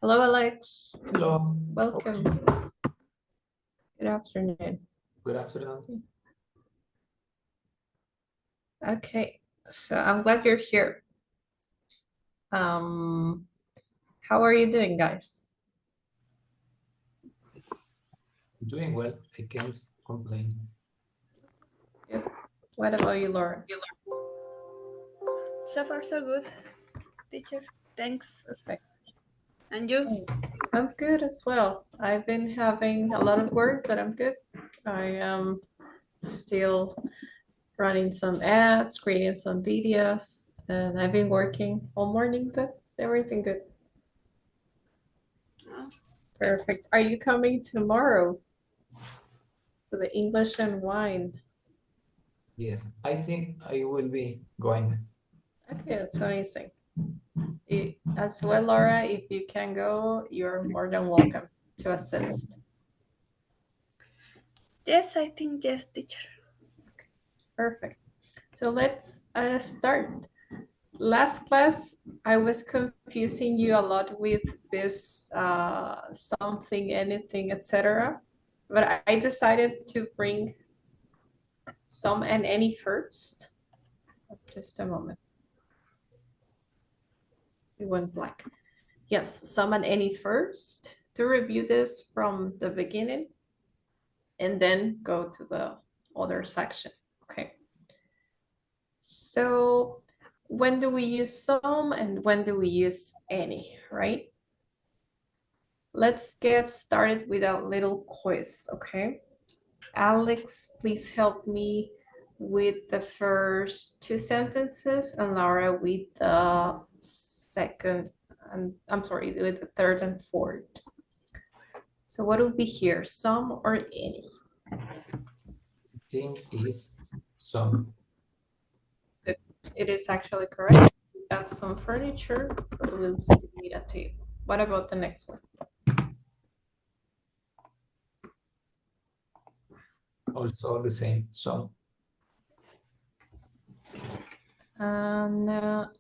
Hello, Alex. Hello. Welcome. Good afternoon. Good afternoon. Okay, so I'm glad you're here. How are you doing, guys? Doing well. I can't complain. Good. What about you, Laura? So far, so good, teacher. Thanks. Perfect. And you? I'm good as well. I've been having a lot of work, but I'm good. I am still running some ads, creating some videos, and I've been working all morning, but everything good. Oh. Perfect. Are you coming tomorrow to the English and Wine? Yes, I think I will be going. Okay, that's amazing. As well, Laura, if you can go, you're more than welcome to assist. Yes, I think yes, teacher. Perfect. So let's start. Last class, I was confusing you a lot with this something, anything, etc. But I decided to bring some and any first. Just a moment. It went blank. Yes, some and any first to review this from the beginning and then go to the other section. Okay. So when do we use some and when do we use any, right? Let's get started with a little quiz, okay? Alex, please help me with the first two sentences and Laura with the second, and I'm sorry, with the third and fourth. So what will be here, some or any? I think is some. It is actually correct. We got some furniture, but we'll still need a table. What about the next one? Also the same, some. And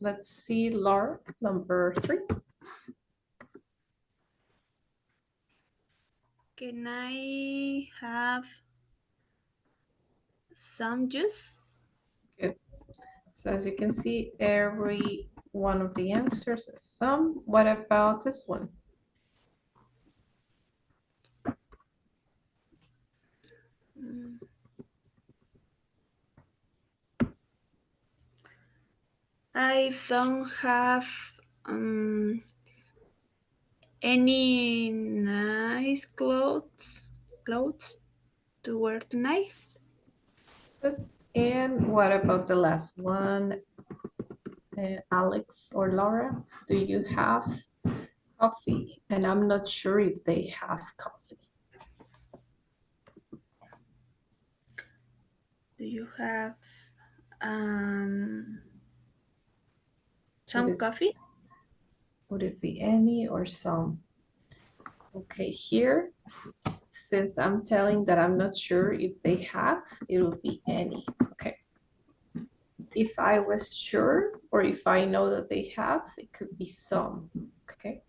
let's see, Laura, number 3. Can I have some juice? Good. So as you can see, every one of the answers is some. What about this one? I don't have any nice clothes to wear tonight. Good. And what about the last one? Alex or Laura, do you have coffee? And I'm not sure if they have coffee. Do you have some coffee? Would it be any or some? Okay, here, since I'm telling that I'm not sure if they have, it will be any. Okay. If I was sure, or if I know that they have, it could be some. Okay.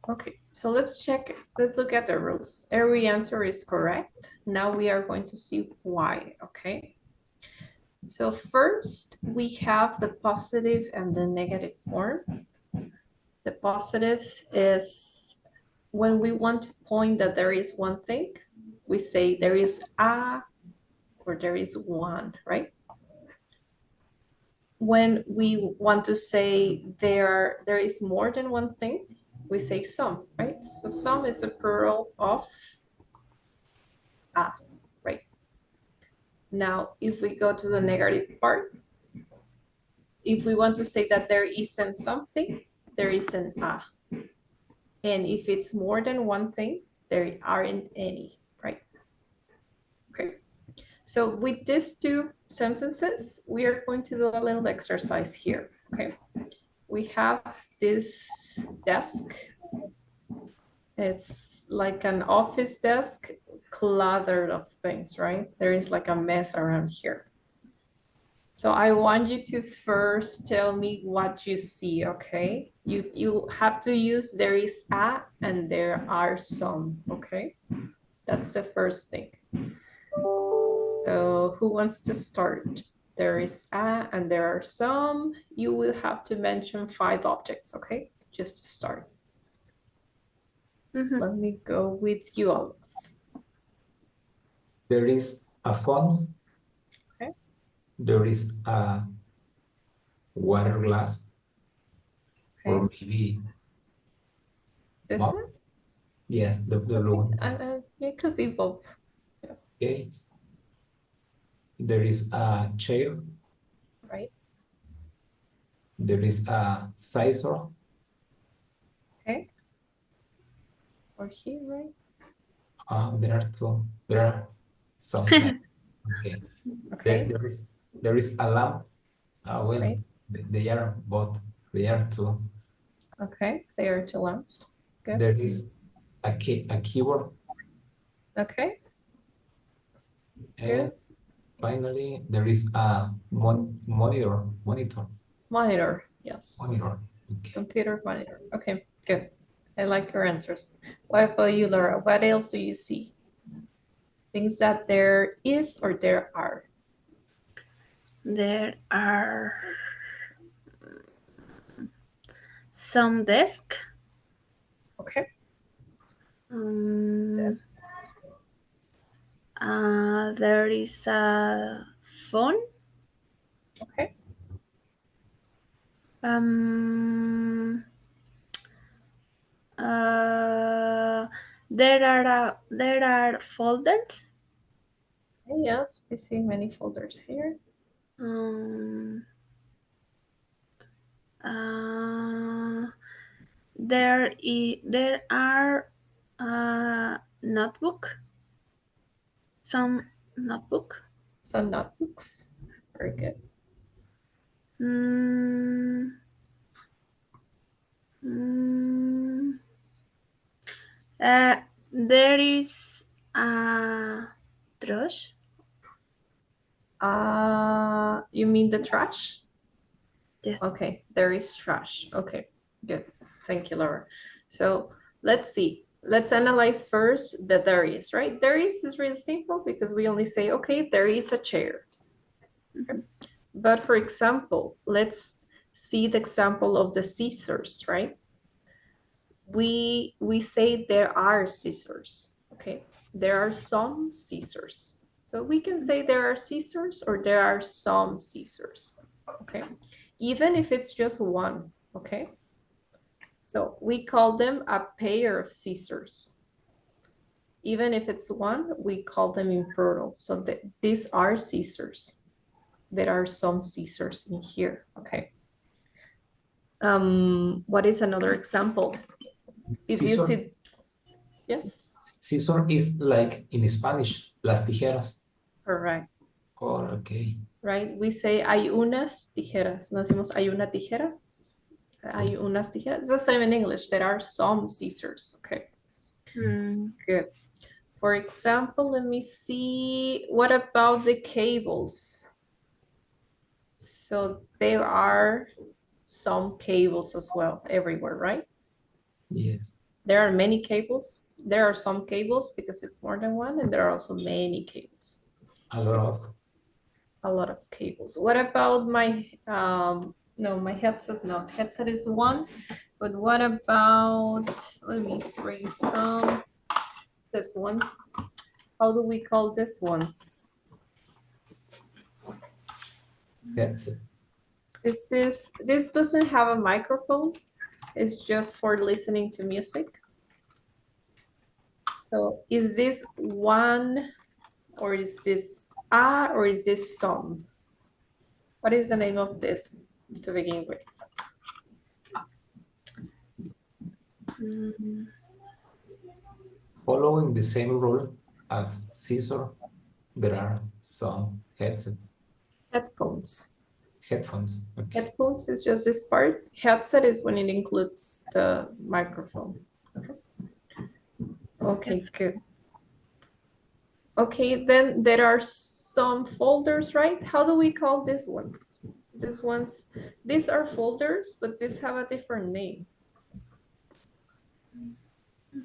Okay, so let's check. Let's look at the rules. Every answer is correct. Now we are going to see why. Okay. So first, we have the positive and the negative form. The positive is when we want to point that there is one thing, we say there is a or there is one, right? When we want to say there is more than one thing, we say some, right? So some is a plural of a, right? Now, if we go to the negative part, if we want to say that there isn't something, there isn't a. And if it's more than one thing, there aren't any, right? Okay. So with these two sentences, we are going to do a little exercise here, okay? We have this desk. It's like an office desk cluttered of things, right? There is like a mess around here. So I want you to first tell me what you see, okay? You have to use there is a and there are some, okay? That's the first thing. So who wants to start? There is a and there are some. You will have to mention 5 objects, okay? Just to start. Mhm. Let me go with you, Alex. There is a phone. Okay. There is a water glass, or Okay. maybe This mug. one? Yes, the blue Okay. one. It could be both. Yes. Okay. There is a chair. Right. There is a scissor. Okay. Or here, right? There are two. There are some scissors. Okay. Okay. There is a lamp. Well, Right. they are both. They are two. Okay. They are 2 lamps. Good. There is a keyboard, Okay. and Good. finally there is a monitor. Monitor. Yes. Okay. Computer monitor. Okay. Good. I like your answers. What about you, Laura? What else do you see? Things that there is or there are. There are some desks. Okay. Um, Desks. there is a phone. Okay. Um, there are folders. Yes, we see many folders here. Um, there are notebook. Some notebook. Some notebooks. Very good. Mm, mm, there is a trash. You mean the trash? Yes. Okay, there is trash. Okay, good. Thank you, Laura. So let's see. Let's analyze first the there is, right? There is really simple because we only say, okay, there is a chair. Okay. But for example, let's see the example of the scissors, right? We say there are scissors, okay? There are some scissors. So we can say there are scissors or there are some scissors, okay? Even if it's just one, okay? So we call them a pair of scissors. Even if it's one, we call them in plural. So these are scissors. There are some scissors in here, okay? What is another example? If you Scissor. see, yes, Scissor is like in Spanish, las tijeras. correct, Oh, okay. right? We say hay unas tijeras. No decimos hay una tijera. Hay unas tijeras. It's the same in English. There are some scissors, okay? Good. For example, let me see. What about the cables? So there are some cables as well everywhere, right? Yes. There are many cables. There are some cables because it's more than one, and there are also many cables. A lot of cables. What about my no, my headset? No, headset is one. But what about, let me bring some, this ones. How do we call this ones? headset. This doesn't have a microphone. It's just for listening to music. So is this one, or is this a, or is this some? What is the name of this to begin with? Following the same rule as scissor, there are some Headphones. headphones. Okay. Headphones is just this part. Headset is when it includes the microphone. Okay, good. Okay, then there are some folders, right? How do we call these ones? These are folders, but these have a different name,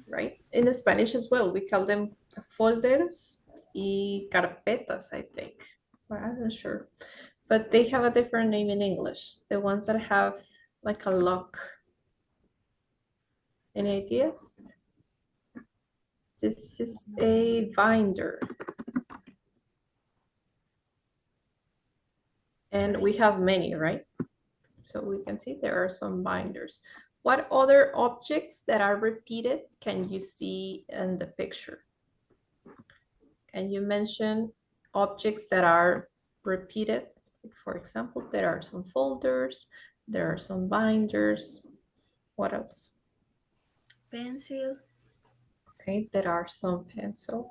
right? In Spanish as well, we call them folders y carpetas, I think. Or I'm not sure. But they have a different name in English. The ones that have like a lock. Any ideas? This is a binder. And we have many, right? So we can see there are some binders. What other objects that are repeated can you see in the picture? Can you mention objects that are repeated? For example, there are some folders, there are some binders. What else? Pencil. Okay, there are some pencils.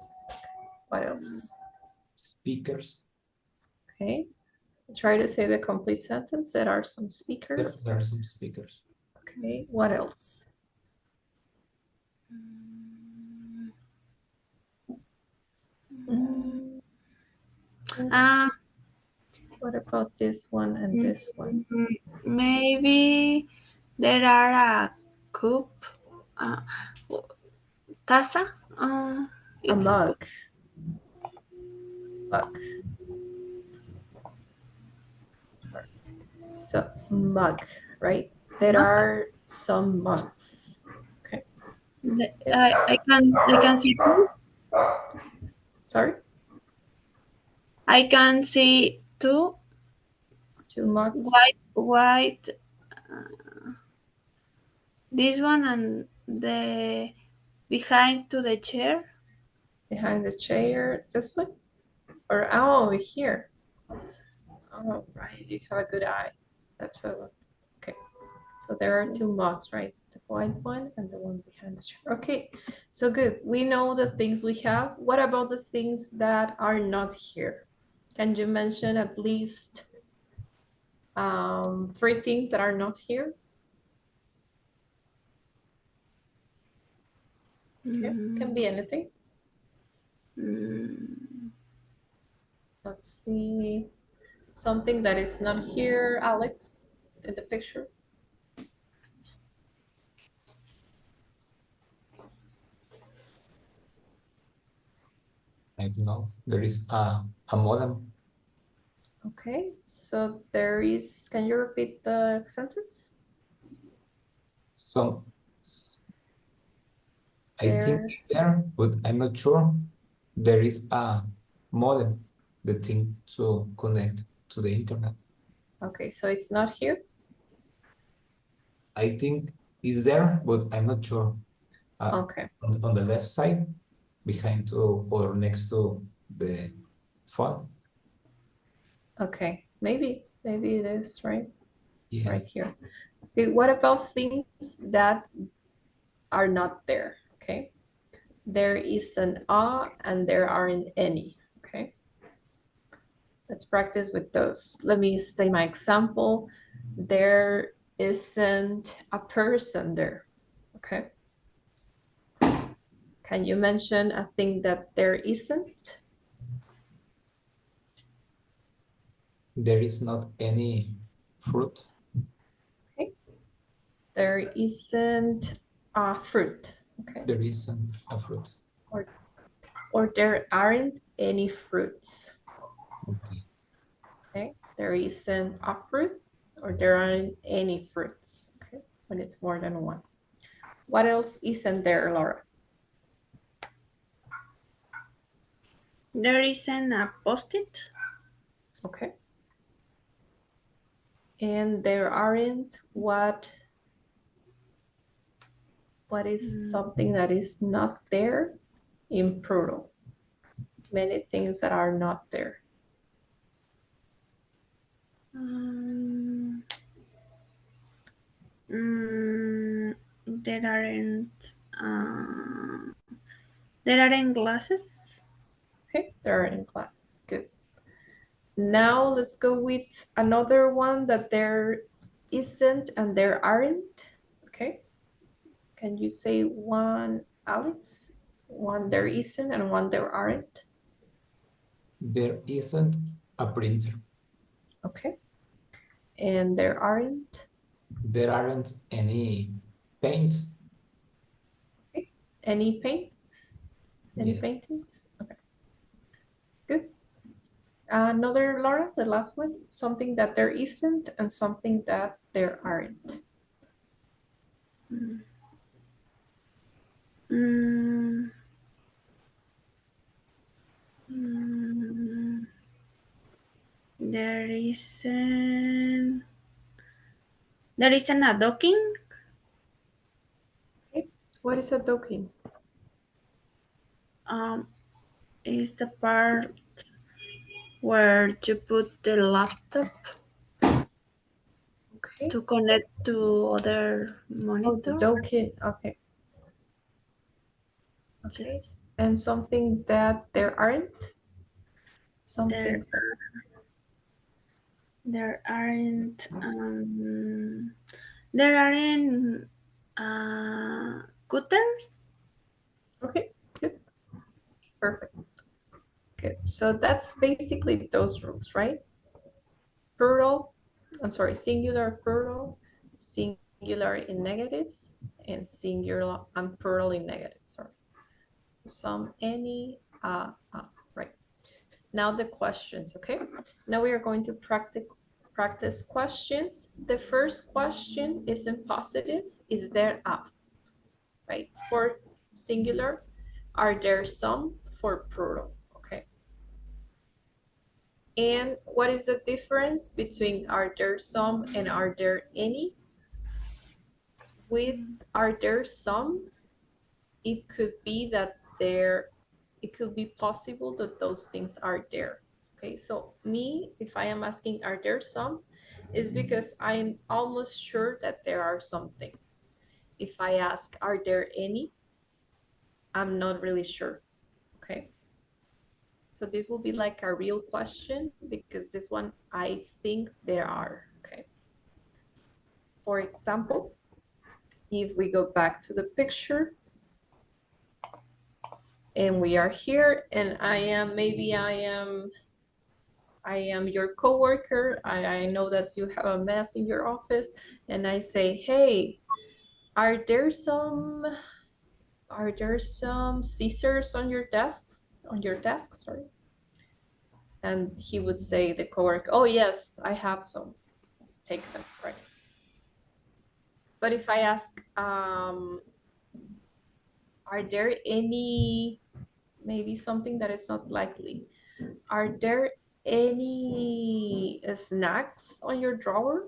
What else? Speakers. Okay, try to say the complete sentence. There are some speakers. There are some speakers. Okay, what else? Mm, What about this one and this one? Maybe there are a cup, taza. A It's mug. Mug. Sorry. So mug, right? There Mug. are some mugs. Okay. I can see two. Sorry? I can see two Two mugs white. This one and the behind to the chair. behind the chair. This one? Or over here. Oh, right. You have a good eye. That's a okay. So there are two mugs, right? The white one and the one behind the chair. Okay, so good. We know the things we have. What about the things that are not here? Can you mention at least 3 things that are not here? Okay, can be anything. Let's see. Something that is not here, Alex, in the picture. I don't know. There is a modem. Okay, so there is, can you repeat the sentence? Some, I There. think it's there, but I'm not sure. There is a modem, the thing to connect to the internet. Okay, so it's not here. I think it's there, but I'm not sure. Okay. On the left side, behind to or next to the phone. Okay, maybe it is, right? Yes. Right here. Okay, what about things that are not there? Okay, there is an a and there aren't any. Okay, let's practice with those. Let me say my example. There isn't a person there. Okay, can you mention a thing that there isn't? There is not any fruit. Okay, there isn't a fruit. Okay, There isn't a fruit. or there aren't any fruits. Okay. Okay, there isn't a fruit or there aren't any fruits. Okay, when it's more than one. What else isn't there, Laura? There isn't a post-it. Okay. And there aren't what is something that is not there in plural? Many things that are not there. There aren't glasses. Okay, there aren't classes. Good. Now let's go with another one that there isn't and there aren't. Okay. Can you say one, Alex? One there isn't and one there aren't. There isn't a printer. Okay. And there aren't any paint. any paints? Any Yes. paintings? Okay. Good. Another, Laura, the last one. Something that there isn't and something that there aren't. Mm, mm, there isn't a docking. Okay. What is a docking? Is the part where you put the laptop Okay. to connect to other Oh, monitor. the docking. Okay. Okay. Yes. And something that there aren't? Some There things that there aren't cutters. okay, good. Perfect. Good. So that's basically those rules, right? Plural, I'm sorry, singular, plural, singular in negative, and singular and plural in negative, sorry. So some, any, right. Now the questions, okay? Now we are going to practice questions. The first question is in positive. Is there a, right? For singular, are there some? For plural, okay? And what is the difference between are there some and are there any? With are there some, it could be that it could be possible that those things are there. Okay, so me, if I am asking are there some, is because I'm almost sure that there are some things. If I ask are there any, I'm not really sure. Okay, so this will be like a real question because this one I think there are. Okay, for example, if we go back to the picture and we are here and I am your coworker. I know that you have a mess in your office and I say, hey, are there some scissors on your desk, sorry. And he would say, the coworker, oh yes, I have some, take them, right? But if I ask, are there any, maybe something that is not likely, are there any snacks on your drawer?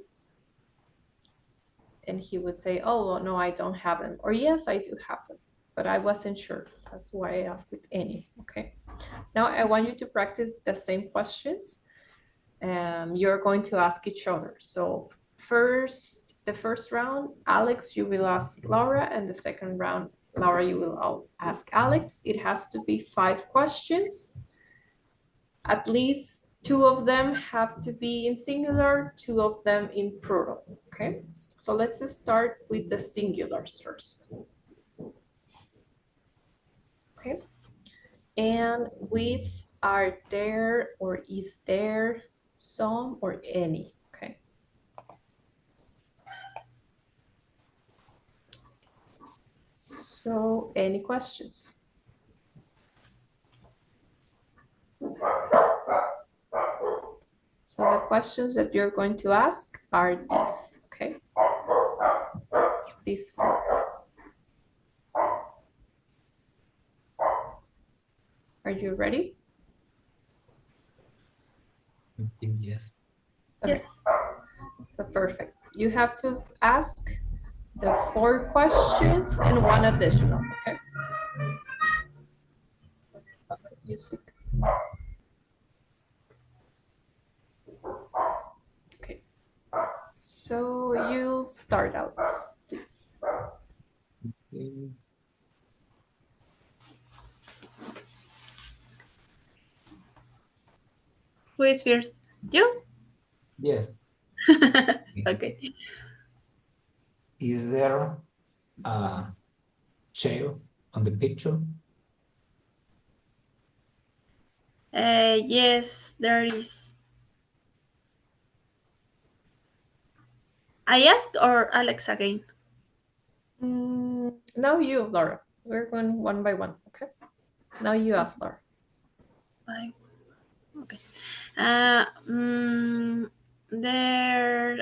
And he would say, oh, no, I don't have them. Or yes, I do have them, but I wasn't sure. That's why I asked with any, okay? Now I want you to practice the same questions. You're going to ask each other. So the first round, Alex, you will ask Laura, and the second round, Laura, you will ask Alex. It has to be 5 questions. At least 2 of them have to be in singular, 2 of them in plural, okay? So let's start with the singulars first. Okay, and with are there or is there some or any, okay? So any questions? So the questions that you're going to ask are these, okay? These 4. Are you ready? I think yes. Okay. Yes. So perfect. You have to ask the 4 questions and 1 additional, okay? So, music. Okay. So you'll start out, please. Okay. Who is first? You? Yes. Okay. Is there a chair on the picture? Yes, there is. I asked or Alex again? Now you, Laura. We're going one by one, okay? Now you ask Laura. Okay. There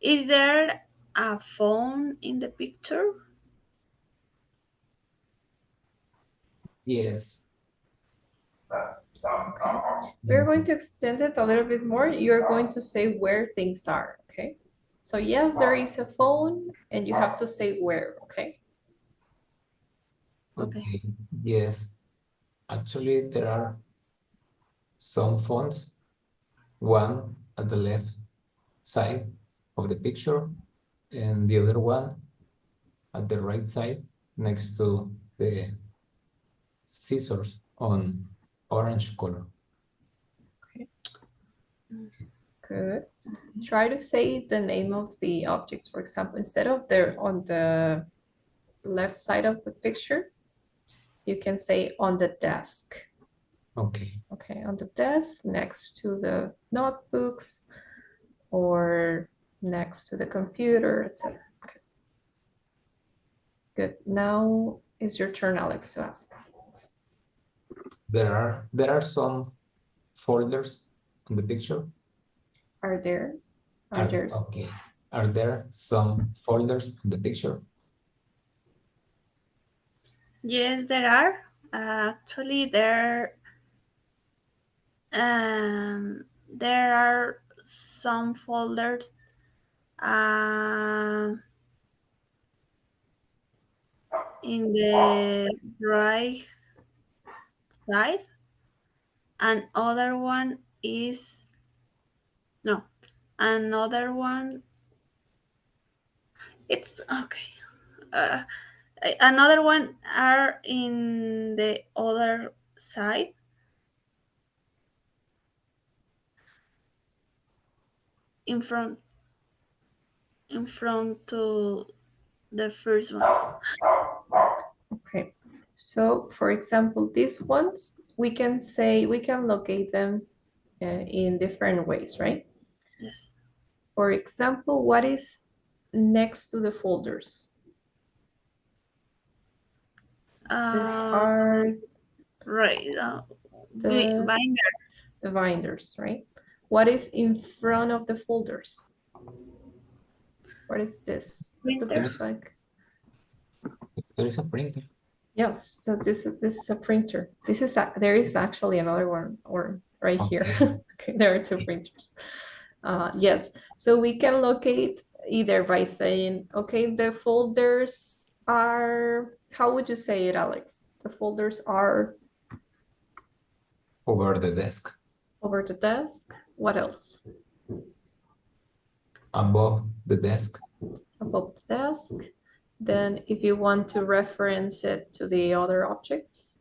is there a phone in the picture? Yes. We're going to extend it a little bit more. You're going to say where things are, okay? So yes, there is a phone, and you have to say where, okay? Okay. Yes. Actually, there are some fonts. One at the left side of the picture, and the other one at the right side next to the scissors on orange color. Good. Try to say the name of the objects. For example, instead of there on the left side of the picture, you can say on the desk. Okay. Okay, on the desk next to the notebooks or next to the computer, etc. Okay. Good. Now is your turn, Alex, to ask. There are some folders on the picture. Are there? Are there? Okay. Are there some folders on the picture? Yes, there are. Actually, there are some folders in the right side, and other one is no, another one. It's okay. Uh, Another one are in the other side, in front to the first one. Okay. So, for example, these ones, we can say, we can locate them in different ways, right? Yes. For example, what is next to the folders? These are right. the Binder. the binders, right? What is in front of the folders? What is this? It looks like, There is a printer. yes, so this is a printer. There is actually another one or right here. Okay, there are two printers. Yes, so we can locate either by saying, okay, the folders are, how would you say it, Alex? The folders are Over the desk. over the desk. What else? Above the desk. Above the desk. Then if you want to reference it to the other objects.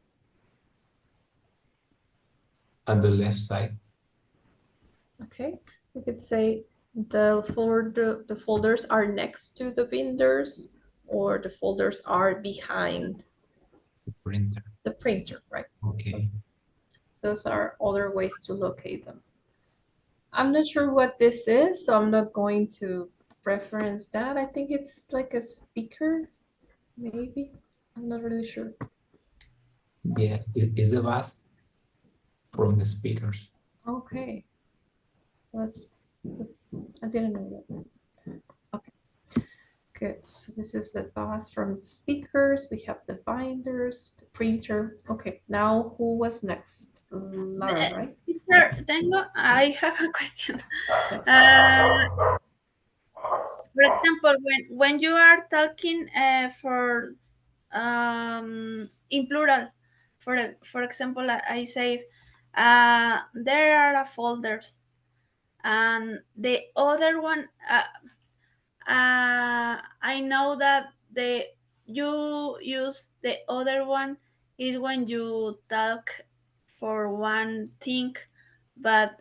At the left side. Okay, we could say the folders are next to the binders, or the folders are behind The printer. the printer, right? Okay. Those are other ways to locate them. I'm not sure what this is, so I'm not going to reference that. I think it's like a speaker, maybe. I'm not really sure. Yes, it is a bass from the speakers. Okay. So I didn't know that. Okay. Good. So this is the bus from the speakers. We have the binders, the printer. Okay. Now who was next? Lara, right? Teacher, I have a question. Yes. For example, when you are talking for in plural, for example, I say there are folders, and the other one, I know that you use the other one is when you talk for one thing, but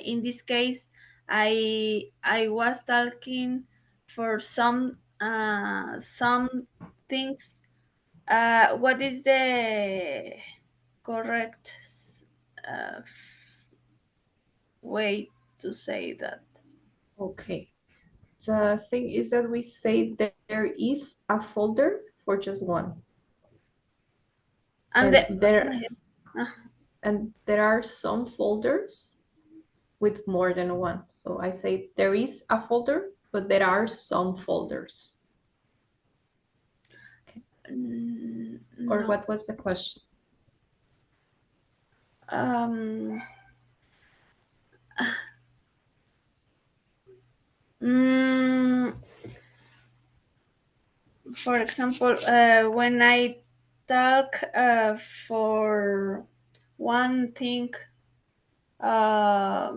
in this case, I was talking for some things what is the correct way to say that? Okay. The thing is that we say that there is a folder for just one. And there are some folders with more than one. So I say there is a folder, but there are some folders. Or no. what was the question? For example, when I talk for one thing, ay,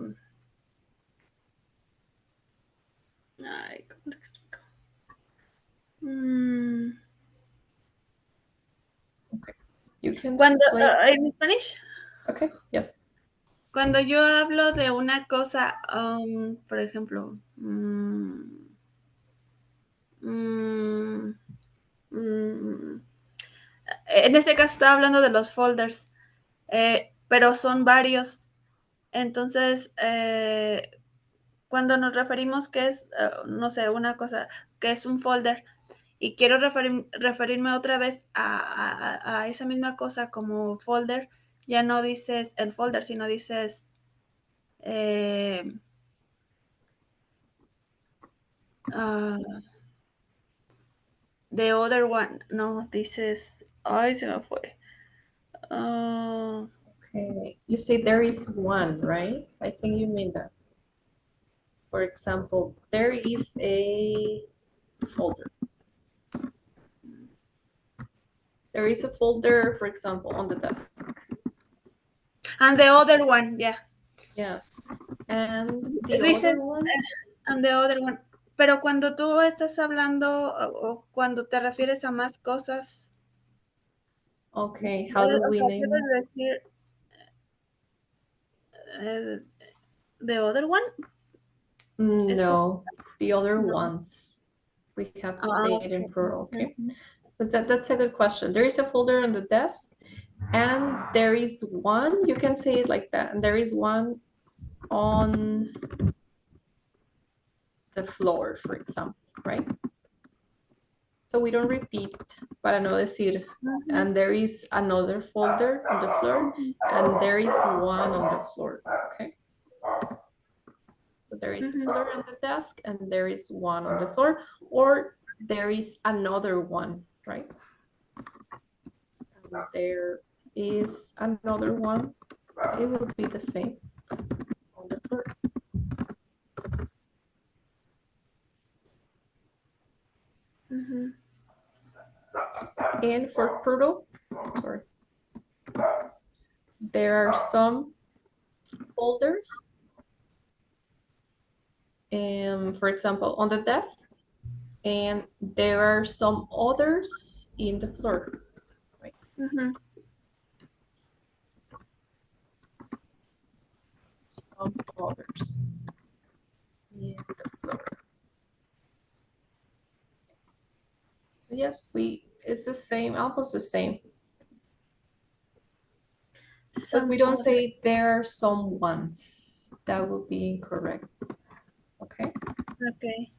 ¿cómo le explico? Okay. You can Cuando, explain. ¿en Spanish? Okay, yes. Cuando yo hablo de una cosa, por ejemplo, en este caso estaba hablando de los folders, pero son varios. Entonces, cuando nos referimos que es, no sé, una cosa, que es un folder, y quiero referirme otra vez a esa misma cosa como folder, ya no dices el folder, sino dices the other one. No, dices, ay, se me fue. Okay, you say there is one, right? I think you mean that. For example, there is a folder. There is a folder, for example, on the desk. And the other one, yeah. Yes. And the Dices, other one? and the other one. Pero cuando tú estás hablando o cuando te refieres a más cosas, Okay, how do o we sea, name debes it? decir the other one. No, the other ones. We have to say it in plural, okay? But that's a good question. There is a folder on the desk, and there is one, you can say it like that, and there is one on the floor, for example, right? So we don't repeat para no decir, and there is another folder on the floor, and there is one on the floor, okay? So there is a folder on the desk, and there is one on the floor, or there is another one, right? And there is another one. It will be the same on the floor. And for plural, sorry, there are some folders, for example, on the desks, and there are some others in the floor. Right? Some others in the floor. Yes, it's the same, almost the same. But we don't say there are some ones. That would be incorrect. Okay? Okay.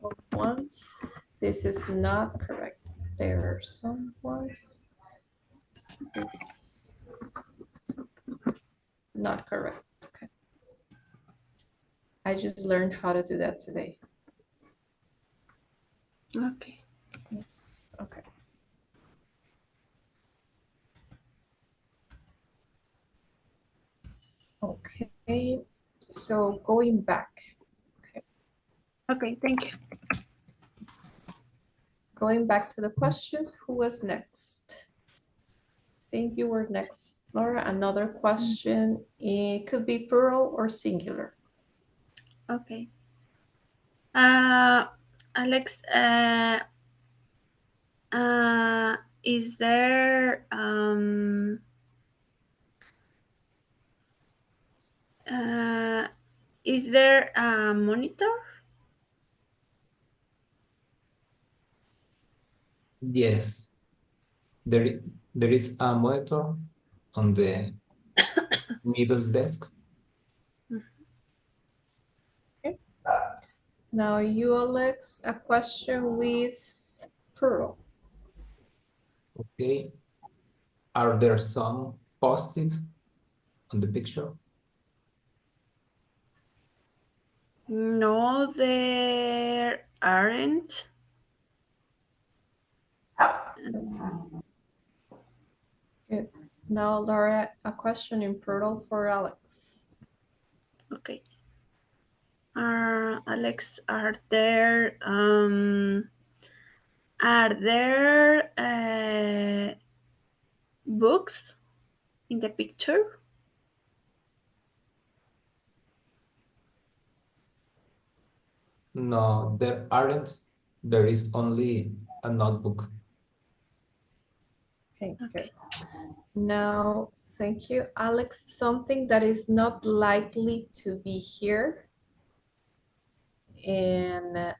So ones, this is not correct. There are some ones. This is not correct. Okay. I just learned how to do that today. Okay. Yes. Okay. Okay. So going back. Okay. Okay, thank you. Going back to the questions, who was next? I think you were next, Laura. Another question. It could be plural or singular. Okay. Alex, is there a monitor? Yes, there is a monitor on the middle desk. Now you, Alex, a question with plural. Okay. Are there some post-it on the picture? No, there aren't. Good. Now, Laura, a question in plural for Alex. Okay. Alex, are there books in the picture? No, there aren't. There is only a notebook. Okay, Okay. good. Now, thank you, Alex. Something that is not likely to be here in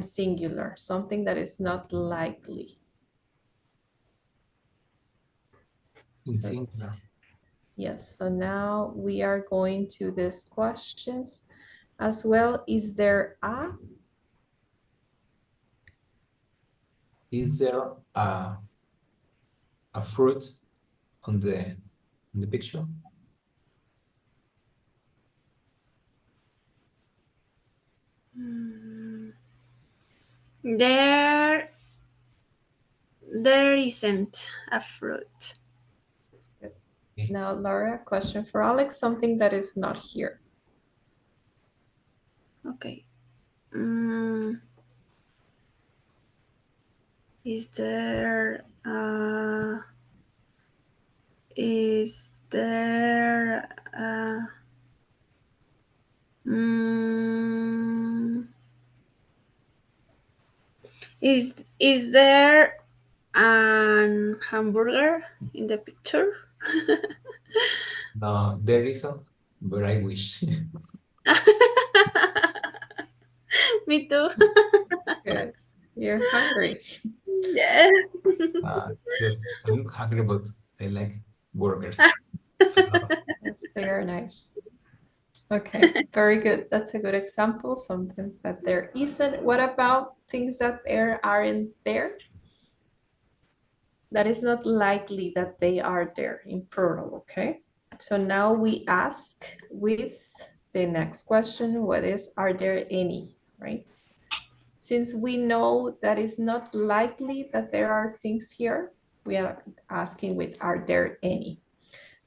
singular. Something that is not likely. In So, singular. yes, so now we are going to these questions as well. Is there a? Is there a fruit on the picture? There isn't a fruit. Okay. Now, Laura, question for Alex. Something that is not here. Okay. Is there is there is there an hamburger in the picture? No, there isn't, but I wish. Me too. Good. You're hungry. Yes. Yes, I'm hungry, but I like burgers a lot. Yes, they are nice. Okay, very good. That's a good example, something that there isn't. What about things that there aren't there? That is not likely that they are there in plural, okay? So now we ask with the next question, what is, are there any, right? Since we know that it's not likely that there are things here, we are asking with, are there any?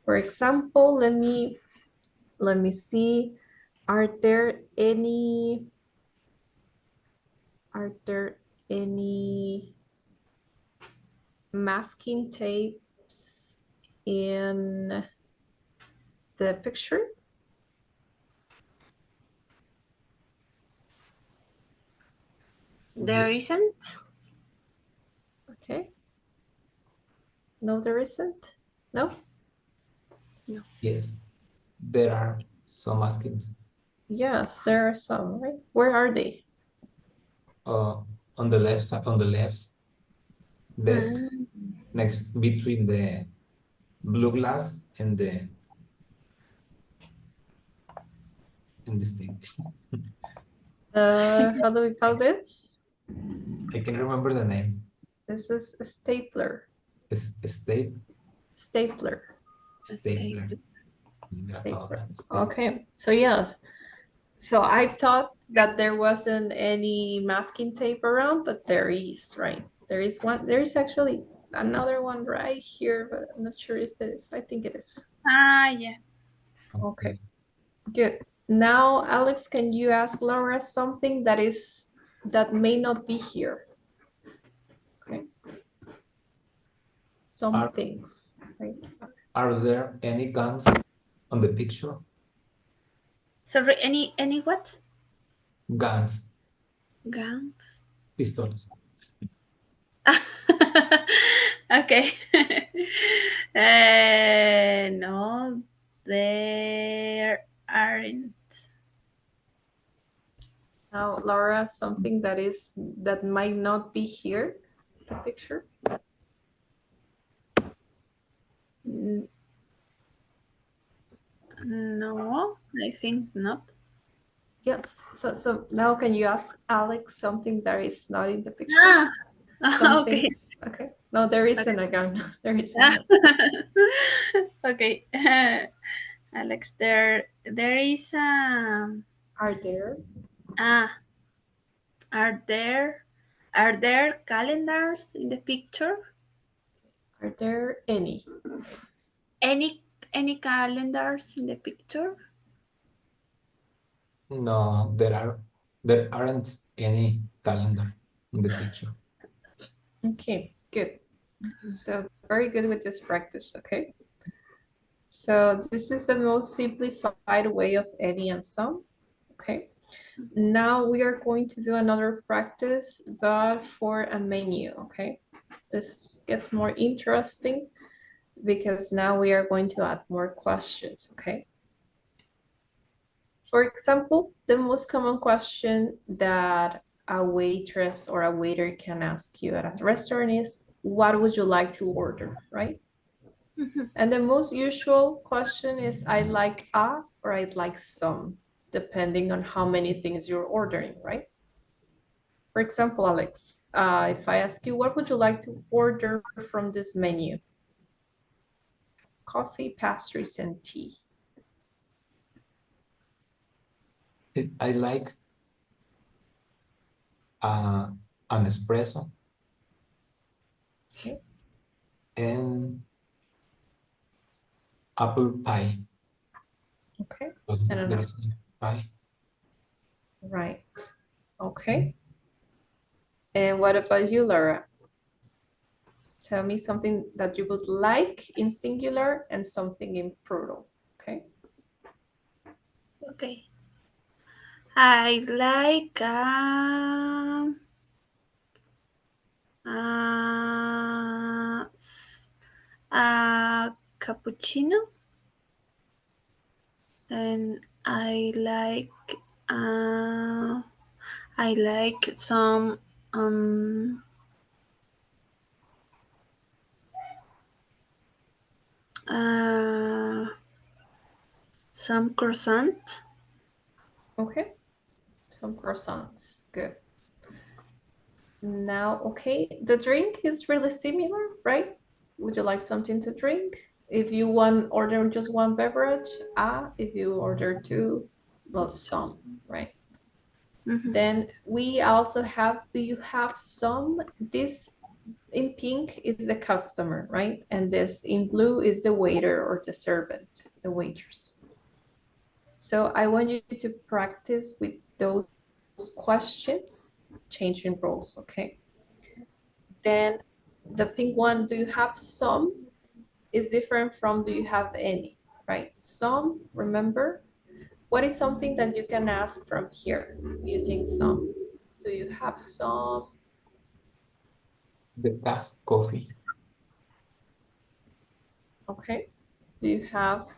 For example, let me see. Are there any masking tapes in the picture? There Yes. isn't. Okay. No, there isn't. No? Yes, there are some maskings Yes, there are some, right? Where are they? on the left side, on the left desk, Mm. next between the blue glass and this thing. How do we call this? I can remember the name. This is a stapler. It's stapler. Stapler. Stapler. Stapler. Stapler. Okay, so yes. So I thought that there wasn't any masking tape around, but there is, right? There is one. There is actually another one right here, but I'm not sure if it is. I think it is. Yeah. Okay, good. Now, Alex, can you ask Laura something that may not be here? Okay. Some Are, things, right? are there any guns on the picture? Sorry, any what? Guns, Guns? pistols. Okay. No, there aren't. Now, Laura, something that might not be here. the picture? No, I think not. Yes. So now can you ask Alex something that is not in the picture? Some Okay. things. Okay. No, there isn't again. There isn't. Okay. Alex, there is Are there? ah are there calendars in the picture? Are there any? Any calendars in the picture? No, there aren't any calendar in the picture. Okay, good. So very good with this practice, okay? So this is the most simplified way of any and some, okay? Now we are going to do another practice, but for a menu, okay? This gets more interesting because now we are going to add more questions, okay? For example, the most common question that a waitress or a waiter can ask you at a restaurant is, what would you like to order, right? And the most usual question is, I'd like a or I'd like some, depending on how many things you're ordering, right? For example, Alex, if I ask you, what would you like to order from this menu? Coffee, pastries, and tea. I like an espresso Okay. and apple pie. Okay. So I don't there know. is pie. Right. Okay. And what about you, Laura? Tell me something that you would like in singular and something in plural. Okay. Okay. I like a cappuccino, and I like uh, some croissant. Okay. Some croissants. Good. Now, okay, the drink is really similar, right? Would you like something to drink? If you want order just one beverage, if you order two, well, some, right? Mhm. Then we also have, do you have some? This in pink is the customer, right? And this in blue is the waiter or the servant, the waitress. So I want you to practice with those questions, changing roles, okay? Then the pink one, do you have some? Is different from do you have any, right? Some, remember, what is something that you can ask from here using some? Do you have some? The calf coffee. Okay. Do you have,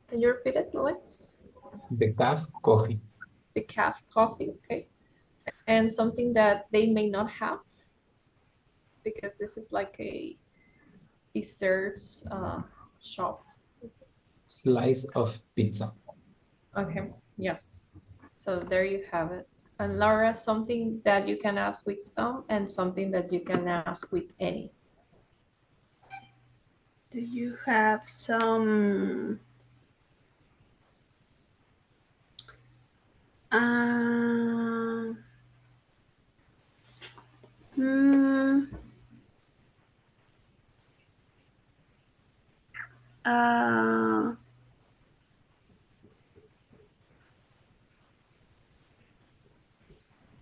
can you repeat it, Alex? The calf coffee. The calf coffee, okay. And something that they may not have, because this is like a desserts shop. Slice of pizza. Okay, yes. So there you have it. And Laura, something that you can ask with some and something that you can ask with any. Do you have some uh, hmm, uh,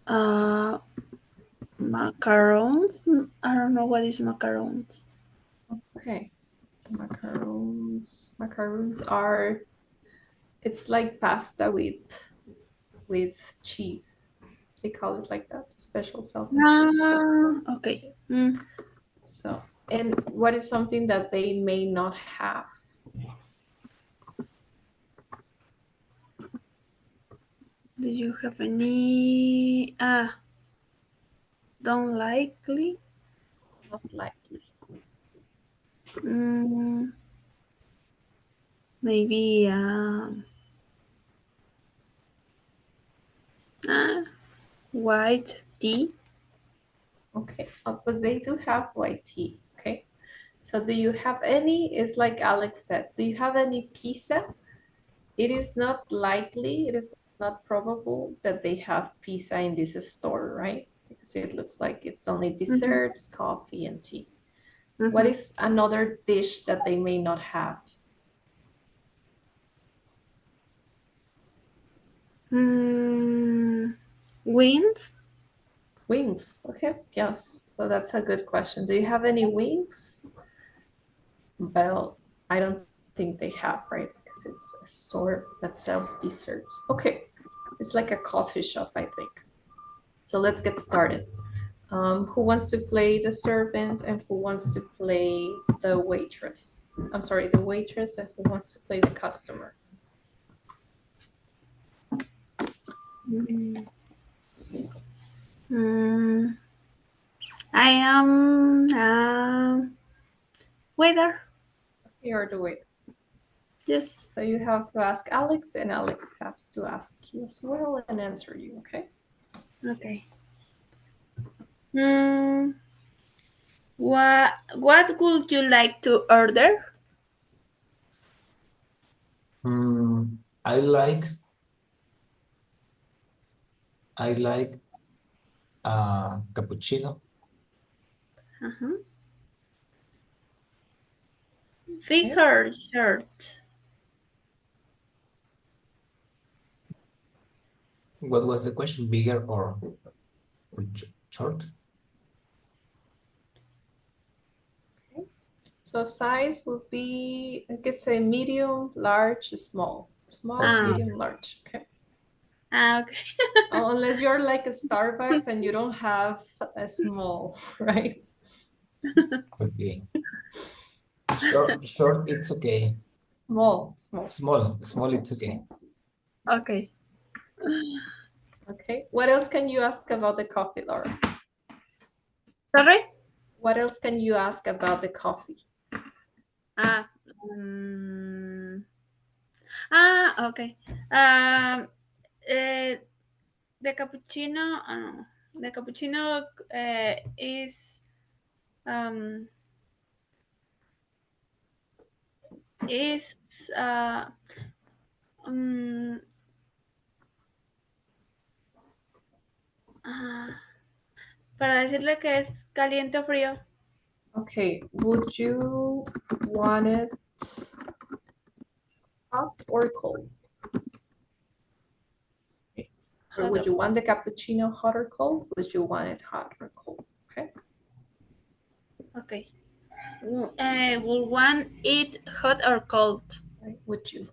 uh, macarons? I don't know what is macarons. Okay. Macarons. Macarons are, it's like pasta with cheese. They call it like that, special sauce and cheese. Okay. So, and what is something that they may not have? Do you have any don't likely? Not likely. Maybe white tea. Okay, but they do have white tea. Okay, so do you have any? It's like Alex said. Do you have any pizza? It is not likely. It is not probable that they have pizza in this store, right? Because it looks like it's only desserts, coffee, and tea. What is another dish that they may not have? Wings? Wings. Okay, yes. So that's a good question. Do you have any wings? Well, I don't think they have, right? Because it's a store that sells desserts. Okay, it's like a coffee shop, I think. So let's get started. Who wants to play the servant and who wants to play the waitress? I'm sorry, the waitress and who wants to play the customer? I am waiter. You're the waiter. Yes. So you have to ask Alex and Alex has to ask you as well and answer you, okay? Okay. What would you like to order? I like cappuccino. Big or short? What was the question? Bigger or short? Okay. So size would be, I could say medium, large, small. Small, medium, large, okay? Okay. Unless you're like a Starbucks and you don't have a small, right? Okay. Short, it's okay. Small. Small, it's okay. Okay. Okay. What else can you ask about the coffee, Laura? Sorry? What else can you ask about the coffee? Okay. The cappuccino. The cappuccino is para decirle que es caliente o frío. Okay. Would you want it hot or cold? Or would you want the cappuccino hot or cold? Would you want it hot or cold? Okay. Okay. Will one eat hot or cold? Right. Would you?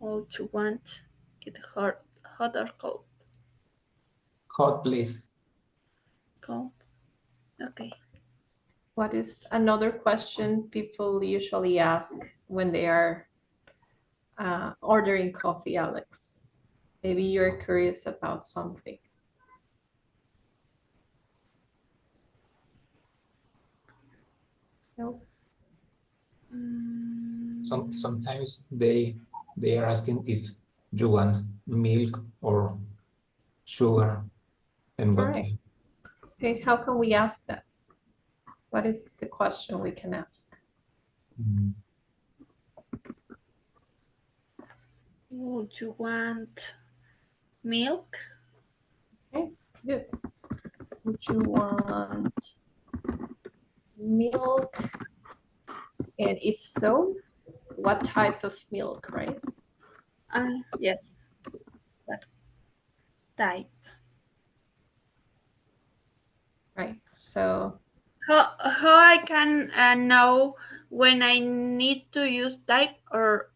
Would you want it hot or cold? Hot, please. Cold. Okay. What is another question people usually ask when they are ordering coffee, Alex? Maybe you're curious about something. No? Sometimes they are asking if you want milk or sugar and what Right. Okay, how can we ask that? What is the question we can ask? Would you want milk? Okay, good. Would you want milk? And if so, what type of milk, right? Yes. What type? Right, so How I can know when I need to use type or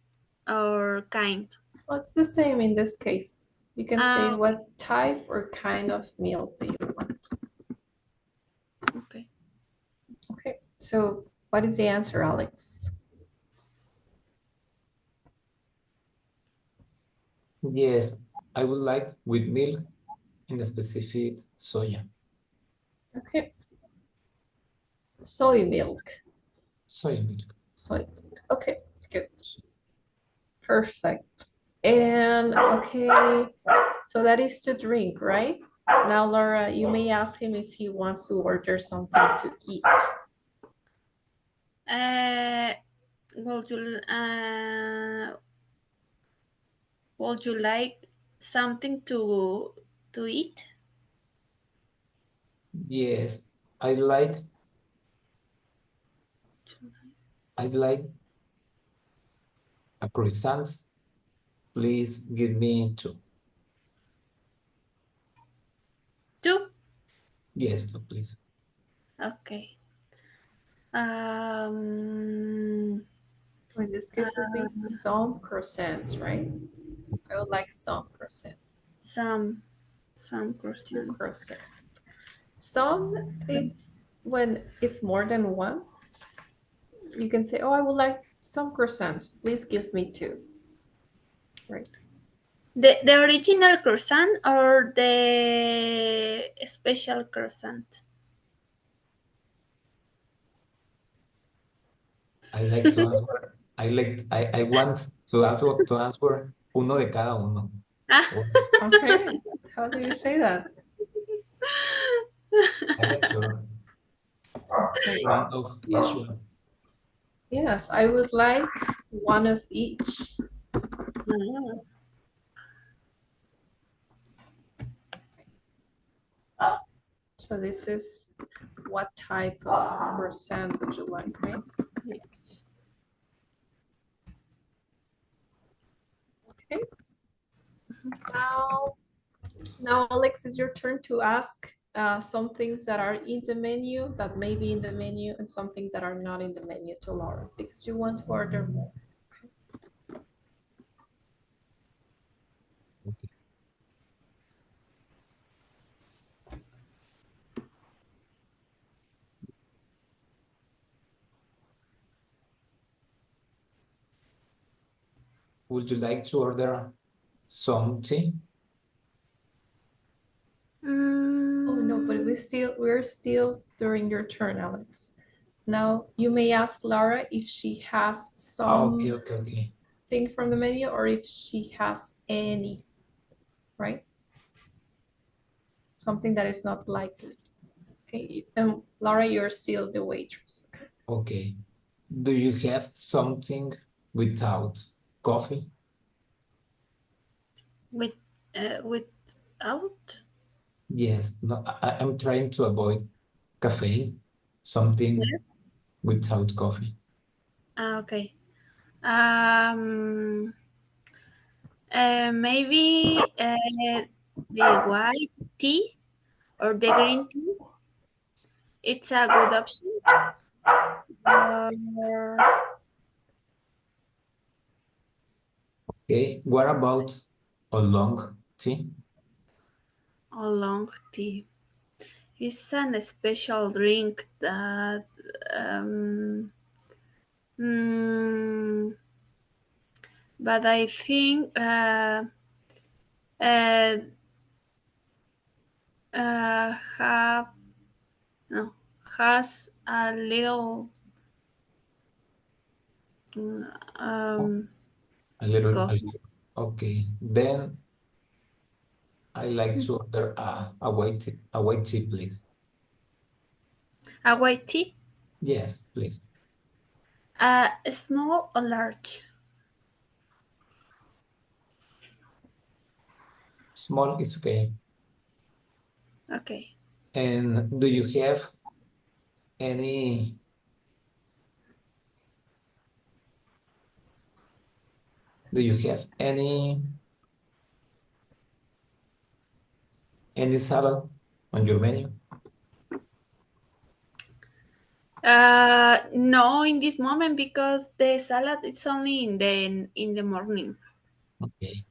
kind? well, it's the same in this case. You can say Okay. what type or kind of milk do you want? Okay. Okay, so what is the answer, Alex? Yes, I would like with milk and a specific soya. Okay, Soy milk. Soy milk. Soy milk. Okay, good. Perfect. And okay, so that is to drink, right? Now, Laura, you may ask him if he wants to order something to eat. Would you like something to eat? Yes, I'd like a croissant. Please give me two. Two? Yes, two, please. Okay. In this case, would be some croissants, right? I would like some croissants. Some Two croissants. croissants. Some, it's when it's more than one. You can say, oh, I would like some croissants. Please give me two. Right. The original croissant or the special croissant? I like to answer. I want to answer uno de cada uno. Okay. How do you say that? I like to one of each one. Yes, I would like one of each. Mm. So this is what type of croissant would you like, right? Yes. Okay. Now, Alex, it's your turn to ask some things that are in the menu, that may be in the menu, and some things that are not in the menu to Laura, because you want to order more. Okay. Would you like to order some tea? Oh no, but we're still during your turn, Alex. Now you may ask Laura if she has some Okay. thing from the menu or if she has any, right? Something that is not likely. Okay, and Laura, you're still the waitress. Okay. Do you have something without coffee? Without? Yes. No, I'm trying to avoid caffeine. Something Yes. without coffee. Okay. Maybe the white tea or the green tea. It's a good option. Or Okay. What about a long tea? a long tea. It's an special drink that mm, but I think uh, have no has a little um A little. coffee. Okay. Then I like to order a white tea, please. A white tea, Yes, please. small or large? Small is okay. Okay. And do you have any any salad on your menu? No, in this moment because the salad is only in the morning. Okay.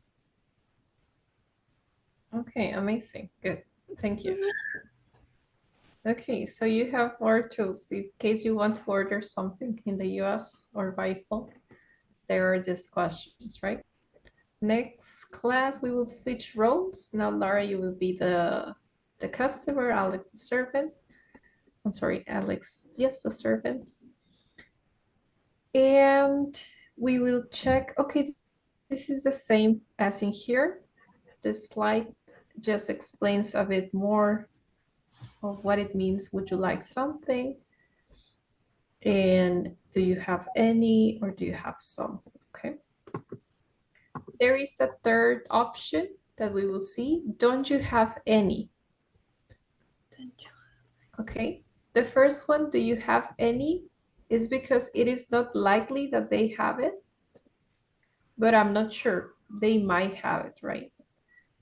Okay, amazing. Good. Thank you. Okay, so you have more tools in case you want to order something in the US or by phone. There are these questions, right? Next class, we will switch roles. Now, Laura, you will be the customer, Alex the servant. I'm sorry, Alex. Yes, the servant. And we will check. Okay, this is the same as in here. This slide just explains a bit more of what it means. Would you like something? And do you have any or do you have some? Okay. There is a third option that we will see. Don't you have any? Okay. The first one, do you have any? Is because it is not likely that they have it, but I'm not sure. They might have it, right?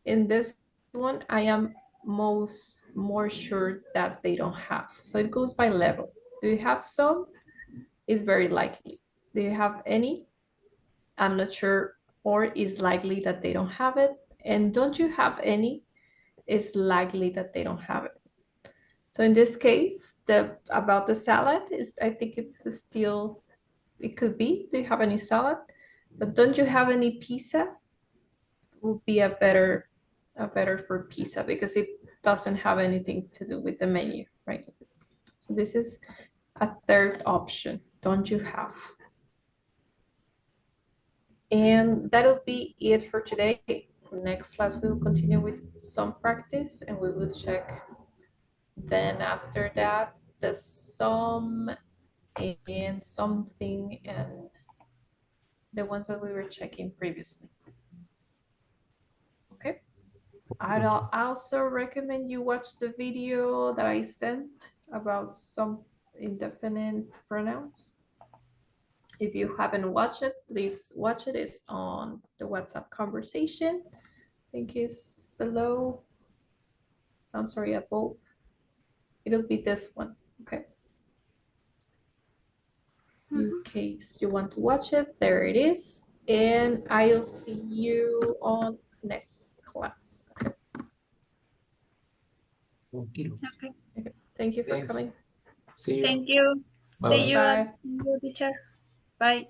In this one, I am more sure that they don't have. So it goes by level. Do you have some? Is very likely. Do you have any? I'm not sure, or is likely that they don't have it. And don't you have any? Is likely that they don't have it. So in this case, about the salad is, I think it's still, it could be, do you have any salad? But don't you have any pizza? Would be a better for pizza because it doesn't have anything to do with the menu, right? So this is a third option. Don't you have? And that'll be it for today. Next class, we will continue with some practice and we will check then after that the sum and something and the ones that we were checking previously. Okay. I'd also recommend you watch the video that I sent about some indefinite pronouns. If you haven't watched it, please watch it. It's on the WhatsApp conversation. I think it's below. I'm sorry, above. It'll be this one. Okay. In case you want to watch it, there it is. And I'll see you on next class. Okay. Okay. Okay. Okay. Thank you for Thanks. coming. See you. Thank you. Bye. See you, Bye. teacher. Bye.